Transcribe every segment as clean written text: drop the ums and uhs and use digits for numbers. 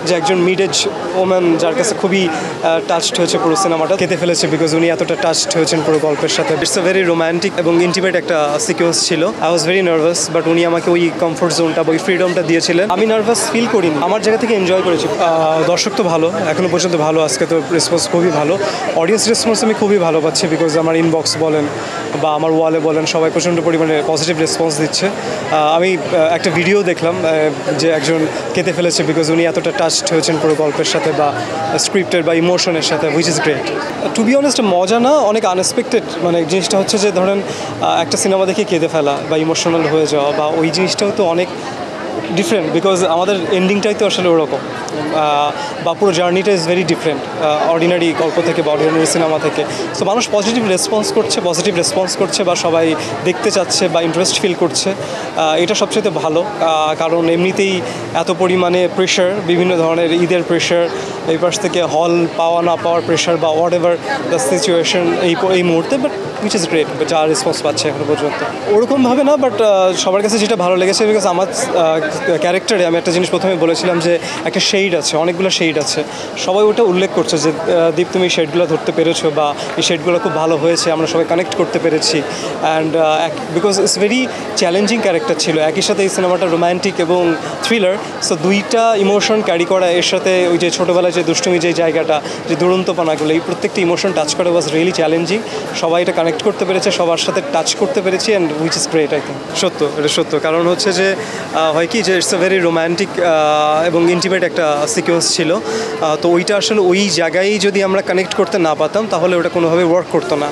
যে একজন mid age woman যার কাছে খুবই টাচড হয়েছে পুরো সিনেমাটা, কেঁদে ফেলেছে বিকজ উনি এতটা টাচড হয়েছেন পুরো গল্পের সাথে। ইটস আ ভেরি রোম্যান্টিক এবং ইন্টিমেট একটা সিকোয়েন্স ছিল। I was very nervous, but উনি আমাকে ওই কমফোর্ট জোনটা বা ওই ফ্রিডমটা দিয়েছিলেন। আমি নার্ভাস ফিল করিনি, আমার জায়গা থেকে এনজয় করেছি। দর্শক তো ভালো, এখনো পর্যন্ত ভালো, আজকে তো রেসপন্স খুবই ভালো, অডিয়েন্স রেসপন্স আমি খুবই ভালো পাচ্ছি বিকজ আমার ইনবক্স বলেন বা আমার ওয়ালে বলেন সবাই প্রচণ্ড পরিমাণে পজিটিভ রেসপন্স দিচ্ছে। আমি একটা ভিডিও দেখলাম যে একজন কেঁদে ফেলেছে বিকজ উনি এতটা টাচড হয়েছেন পুরো গল্পের সাথে বা স্ক্রিপ্টের বা ইমোশনের সাথে, which is great. To be honest মজা না, অনেক আনএক্সপেক্টেড। মানে জিনিসটা হচ্ছে যে ধরেন একটা সিনেমা দেখে কেঁদে ফেলা বা ইমোশনাল হয়ে যাওয়া বা ওই জিনিসটাও তো অনেক ডিফারেন্ট বিকজ আমাদের এন্ডিংটাই তো আসলে ওরকম, বা পুরো জার্নিটা ইজ ভেরি ডিফারেন্ট অর্ডিনারি গল্প থেকে বা অর্ডিনারি সিনেমা থেকে। সো মানুষ পজিটিভ রেসপন্স করছে বা সবাই দেখতে চাচ্ছে বা ইন্টারেস্ট ফিল করছে, এটা সবচেয়ে ভালো। কারণ এমনিতেই এত পরিমাণে প্রেশার, বিভিন্ন ধরনের ঈদের প্রেশার, এই পাশ থেকে হল পাওয়া না পাওয়ার প্রেশার বা হোয়াট এভার দ্য সিচুয়েশন এই মুহূর্তে, বাট উইচ ইজ গ্রেট যা রেসপন্স পাচ্ছে এখনো পর্যন্ত। ওরকমভাবে না, বাট সবার কাছে যেটা ভালো লেগেছে বিকজ আমার ক্যারেক্টারে আমি একটা জিনিস প্রথমে বলেছিলাম যে একটা শেড আছে, অনেকগুলো শেড আছে, সবাই ওটা উল্লেখ করছে যে দীপ তুমি শেডগুলো ধরতে পেরেছো বা এই শেডগুলো খুব ভালো হয়েছে, আমরা সবাই কানেক্ট করতে পেরেছি। And because it's very challenging character ছিল, একই সাথে এই সিনেমাটা রোম্যান্টিক এবং থ্রিলার, সো দুইটা ইমোশন ক্যারি করা, এর সাথে ওই যে ছোটোবেলায় যে দুষ্টুমি যে জায়গাটা, যে দুরন্তপনাগুলো, এই প্রত্যেকটা ইমোশন টাচ করা ওয়াজ রিয়েলি চ্যালেঞ্জিং। সবাই এটা কানেক্ট করতে পেরেছে, সবার সাথে টাচ করতে পেরেছি, and which is great. I think সত্য, এটা সত্য। কারণ হচ্ছে যে হয় কি যে ইটস আ ভেরি রোম্যান্টিক এবং ইন্টিমেট একটা সিকোয়েন্স ছিল, তো ওইটা আসলে ওই জায়গায় যদি আমরা কানেক্ট করতে না পারতাম তাহলে ওটা কোনোভাবে ওয়ার্ক করতো না।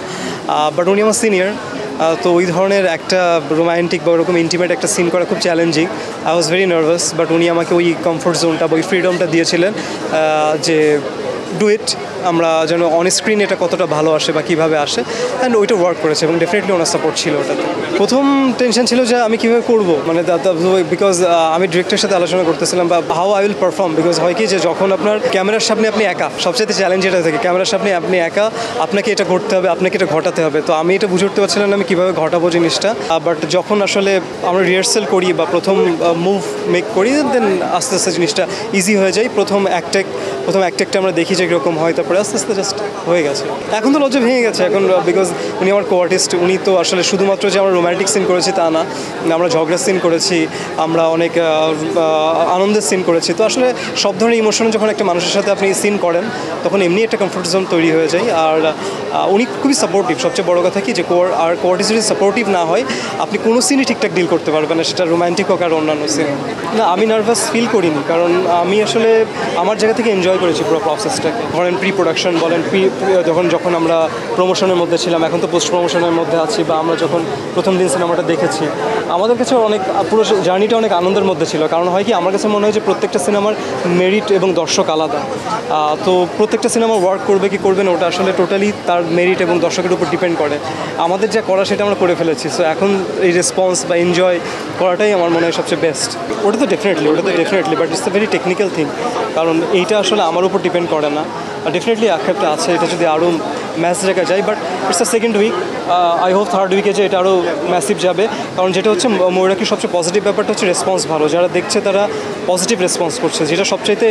বাট উনি আমার সিনিয়র, তো ওই ধরনের একটা রোম্যান্টিক বা ওরকম ইন্টিমেট একটা সিন করা খুব challenging. I was very nervous, but উনি আমাকে ওই কমফোর্ট জোনটা বা ওই ফ্রিডমটা দিয়েছিলেন যে ডু ইট, আমরা যেন অন স্ক্রিন এটা কতটা ভালো আসে বা কীভাবে আসে, অ্যান্ড ওইটা ওয়ার্ক করেছে এবং ডেফিনেটলি ওনার সাপোর্ট ছিল ওটাতে। প্রথম টেনশন ছিল যে আমি কীভাবে করবো, মানে বিকজ আমি ডিরেক্টরের সাথে আলোচনা করতেছিলাম বা how I will perform, because হয় কি যে যখন আপনার ক্যামেরার সামনে আপনি একা, সবচেয়ে চ্যালেঞ্জ এটা থাকে, ক্যামেরার সামনে আপনি একা, আপনাকে এটা করতে হবে, আপনাকে এটা ঘটাতে হবে। তো আমি এটা বুঝে উঠতে পারছিলাম না আমি কীভাবে ঘটাবো জিনিসটা, বাট যখন আসলে আমরা রিহার্সাল করি বা প্রথম মুভ মেক করি, দেন আস্তে আস্তে জিনিসটা ইজি হয়ে যায়। প্রথম অ্যাক্টেকটা আমরা দেখি যে কীরকম হয়, তারপরে আস্তে আস্তে জাস্ট হয়ে গেছে। এখন তো লজ্জা ভেঙে গেছে এখন, বিকজ উনি আমার কো-আর্টিস্ট, উনি তো আসলে শুধুমাত্র যে আমরা রোম্যান্টিক সিন করেছি তা না, আমরা ঝগড়ার সিন করেছি, আমরা অনেক আনন্দের সিন করেছি। তো আসলে সব ধরনের ইমোশন যখন একটা মানুষের সাথে আপনি সিন করেন তখন এমনি একটা কমফোর্ট জোন তৈরি হয়ে যায়। আর উনি খুবই সাপোর্টিভ, সবচেয়ে বড় কথা কি যে কো-আর্টিস্ট যদি সাপোর্টিভ না হয় আপনি কোনো সিনই ঠিকঠাক ডিল করতে পারবেন না, সেটা রোম্যান্টিক হোক আর অন্যান্য সিন। না, আমি নার্ভাস ফিল করিনি, কারণ আমি আসলে আমার জায়গা থেকে এনজয় করেছি পুরো প্রসেসটাকে। ধরেন প্রি প্রোডাকশন বলেন, যখন আমরা প্রমোশনের মধ্যে ছিলাম, এখন তো পোস্ট প্রমোশনের মধ্যে আছি, বা আমরা যখন প্রথম দিন সিনেমাটা দেখেছি, আমাদের কাছে অনেক পুরো জার্নিটা অনেক আনন্দের মধ্যে ছিল। কারণ হয় কি, আমার কাছে মনে হয় যে প্রত্যেকটা সিনেমার মেরিট এবং দর্শক আলাদা, তো প্রত্যেকটা সিনেমা ওয়ার্ক করবে কি করবে না ওটা আসলে টোটালি তার মেরিট এবং দর্শকের উপর ডিপেন্ড করে। আমাদের যা করা সেটা আমরা করে ফেলেছি, সো এখন এই রেসপন্স বা এনজয় করাটাই আমার মনে হয় সবচেয়ে বেস্ট। ওটা তো definitely, but it's a very technical thing, কারণ এইটা আসলে আমার উপর ডিপেন্ড করে না। ডেফিনেটলি আক্ষেপটা আছে, এটা যদি আরও ম্যাচ জায়গায় যায়, but it's a second week, I hope third উইকে যে এটা আরও ম্যাসিভ যাবে। কারণ যেটা হচ্ছে ময়ূরাক্ষীর সবচেয়ে পজিটিভ ব্যাপারটা হচ্ছে রেসপন্স ভালো, যারা দেখছে তারা পজিটিভ রেসপন্স করছে, যেটা সবচাইতে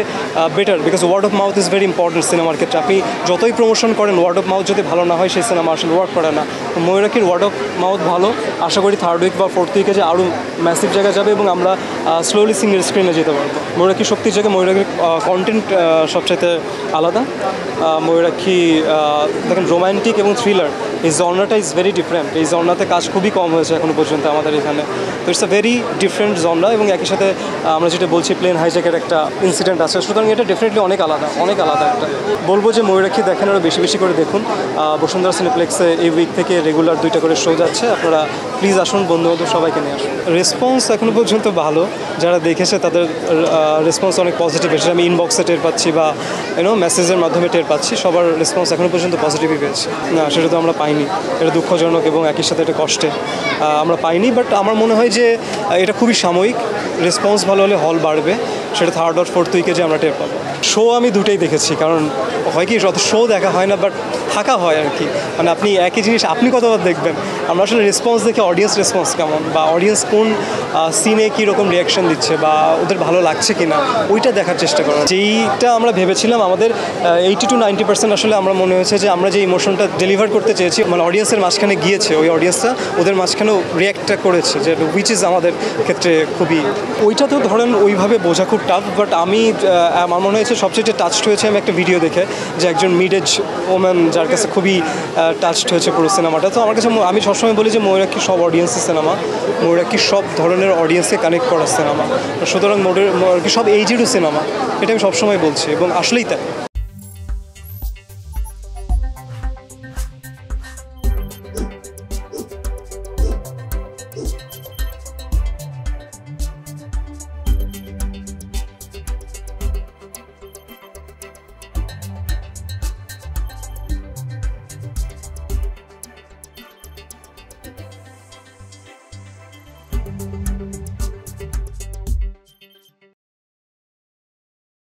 better, because word of mouth is very important সিনেমার ক্ষেত্রে। আপনি যতই প্রমোশন করেন, ওয়ার্ড অফ মাউথ যদি ভালো না হয় সেই সিনেমা আসলে ওয়ার্ক করে না। ময়ূরাক্ষীর ওয়ার্ড অফ মাউথ ভালো, আশা করি থার্ড উইক বা ফোর্থ উইকে যে আরও ম্যাসিভ জায়গায় যাবে এবং আমরা স্লোলি সিঙ্গেল স্ক্রিনে যেতে পারবো। ময়ূরাক্ষীর শক্তির জায়গায় ময়ূরাক্ষীর কন্টেন্ট সবচাইতে আলাদা। ময়ূরাক্ষী দেখেন রোম্যান্টিক এবং থ্রিলার, এই জনরাটা ইজ ভেরি ডিফারেন্ট। এই জনরাতে কাজ খুবই কম হয়েছে এখনো পর্যন্ত আমাদের এখানে, তো it's a very different genre. এবং একই সাথে আমরা যেটা বলছি প্লেন হাইজ্যাকের একটা ইনসিডেন্ট আছে, সুতরাং এটা ডেফিনেটলি অনেক আলাদা একটা। বলবো যে ময়ূরাক্ষী দেখেন, আরও বেশি বেশি করে দেখুন। বসুন্ধরা সিনেপ্লেক্সে এই উইক থেকে রেগুলার 2টা করে শো যাচ্ছে, আপনারা প্লিজ আসুন, বন্ধুবান্ধব সবাইকে নিয়ে আসুন। রেসপন্স এখনো পর্যন্ত ভালো, যারা দেখেছে তাদের রেসপন্স অনেক পজিটিভ এসেছে। আমি ইনবক্সে টের পাচ্ছি বা মেসেজের মাধ্যমে টের পাচ্ছি, সবার রেসপন্স এখনো পর্যন্ত পজিটিভ পজিটিভই পেয়েছি। না, সেটা তো আমরা পাইনি, এটা দুঃখজনক এবং একই সাথে এটা কষ্টে আমরা পাইনি। বাট আমার মনে হয় যে এটা খুবই সাময়িক, রেসপন্স ভালো হলে হল বাড়বে, সেটা থার্ড আর ফোর্থ উইকে যে আমরা টের পাবো। শো আমি দুটোই দেখেছি, কারণ হয় কি অত শো দেখা হয় না, বাট থাকা হয় আর কি। মানে আপনি একই জিনিস আপনি কতবার দেখবেন, আমরা আসলে রেসপন্স দেখে অডিয়েন্স রেসপন্স কেমন, বা অডিয়েন্স কোন সিনে কীরকম রিয়াকশন দিচ্ছে, বা ওদের ভালো লাগছে কি না, ওইটা দেখার চেষ্টা করা। যেইটা আমরা ভেবেছিলাম আমাদের 80-90% আসলে আমরা মনে হয়েছে যে আমরা যে ইমোশনটা ডেলিভার করতে চেয়েছি, মানে অডিয়েন্সের মাঝখানে গিয়েছে, ওই অডিয়েন্সটা ওদের মাঝখানেও রিয়াক্টটা করেছে, যে উইচ ইজ আমাদের ক্ষেত্রে খুবই, ওইটা তো ধরেন ওইভাবে বোঝা খুব টাফ। বাট আমার মনে হয়েছে সবচেয়ে টাচড হয়েছে আমি একটা ভিডিও দেখে, যে একজন মিড এজ ওম্যান যার কাছে খুবই টাচড হয়েছে পুরো সিনেমাটা। তো আমার কাছে আমি সবসময় বলি যে ময়ূরাক্ষী সব অডিয়েন্সের সিনেমা, ময়ূরাক্ষী সব ধরনের অডিয়েন্সকে কানেক্ট করার সিনেমা, সুতরাং ময়ূরাক্ষী সব এইজেরও সিনেমা, এটা আমি সবসময় বলছি এবং আসলেই তাই।